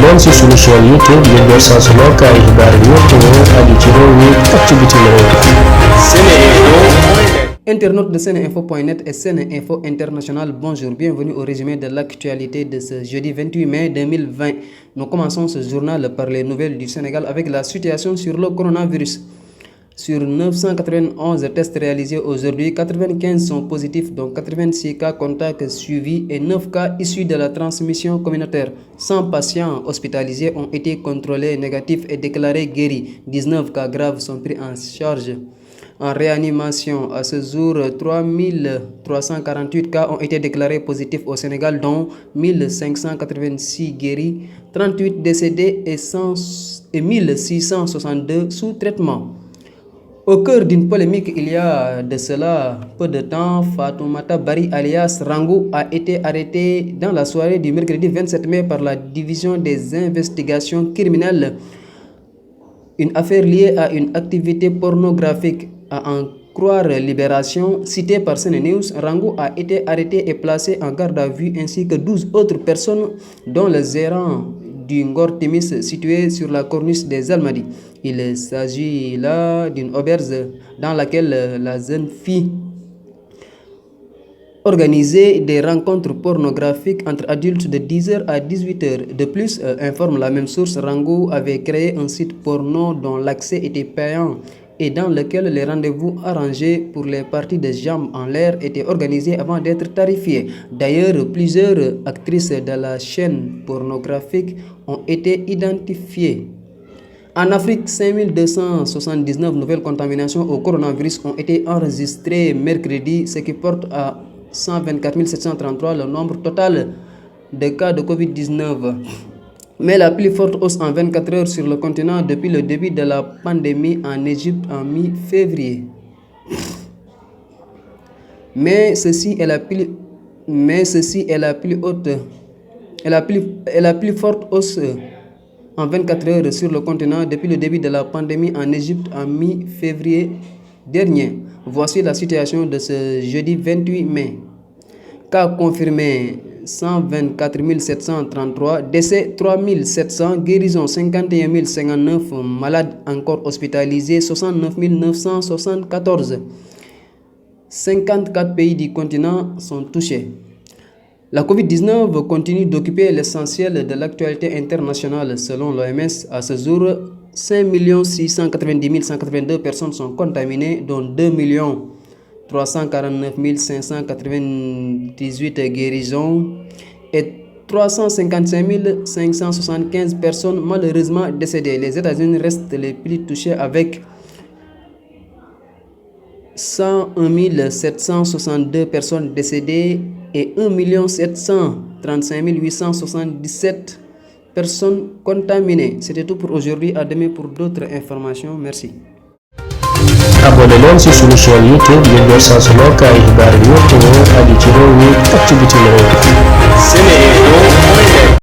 leen ci sunu chaîne YouTube ngir jot saa su nekk ay xibaar yu wér te wóor aju ci réew mi ak ci bitim réew. Internautes de Seneinfo.net et Seneinfo International, bonjour, bienvenue au résumé de l'actualité de ce jeudi 28 mai 2020. Nous commençons ce journal par les nouvelles du Sénégal avec la situation sur le coronavirus. Sur 991 tests réalisés aujourd'hui, 95 sont positifs, dont 86 cas contacts suivis et 9 cas issus de la transmission communautaire. 100 patients hospitalisés ont été contrôlés négatifs et déclarés guéris. 19 cas graves sont pris en charge en réanimation. À ce jour, 3348 cas ont été déclarés positifs au Sénégal, dont 1586 guéris, 38 décédés et 1662 sous traitement. Au cœur d'une polémique, il y a de cela peu de temps, Fatoumata Bari alias Rangou a été arrêtée dans la soirée du mercredi 27 mai par la division des investigations criminelles. Une affaire liée à une activité pornographique. À en croire Libération, citée par CNews, Rangou a été arrêté et placé en garde à vue ainsi que 12 autres personnes, dont le gérant du Ngor Timis situé sur la corniche des Almadies. Il s'agit là d'une auberge dans laquelle la jeune fille organisait des rencontres pornographiques entre adultes de 10h à 18h. De plus, informe la même source, Rangou avait créé un site porno dont l'accès était payant et dans lequel les rendez-vous arrangés pour les parties de jambes en l'air étaient organisés avant d'être tarifiés. D'ailleurs, plusieurs actrices de la chaîne pornographique ont été identifiées. En Afrique, 5279 nouvelles contaminations au coronavirus ont été enregistrées mercredi, ce qui porte à 124 733 le nombre total de cas de Covid-19. Mais la plus forte hausse en 24 heures sur le continent depuis le début de la pandémie en Égypte en mi-février. Mais ceci est la plus forte hausse en 24 heures sur le continent depuis le début de la pandémie en Égypte en mi-février dernier. Voici la situation de ce jeudi 28 mai. Cas confirmés 124 733, décès 3700, guérison 51 059, malades encore hospitalisés 69 974. 54 pays du continent sont touchés. La Covid-19 continue d'occuper l'essentiel de l'actualité internationale. Selon l'OMS, à ce jour, 5 690 182 personnes sont contaminées, dont 2 349 598 guérisons et 355 575 personnes malheureusement décédées. Les États-Unis restent les plus touchés avec 101 762 personnes décédées et 1 735 877 personnes contaminées. C'était tout pour aujourd'hui. À demain pour d'autres informations. Merci. abonné leen ci sunu chaîne YouTube ngir jot saa su nekk ay xibaar yu wér te wóor aju ci réew mi ak ci bitim réew.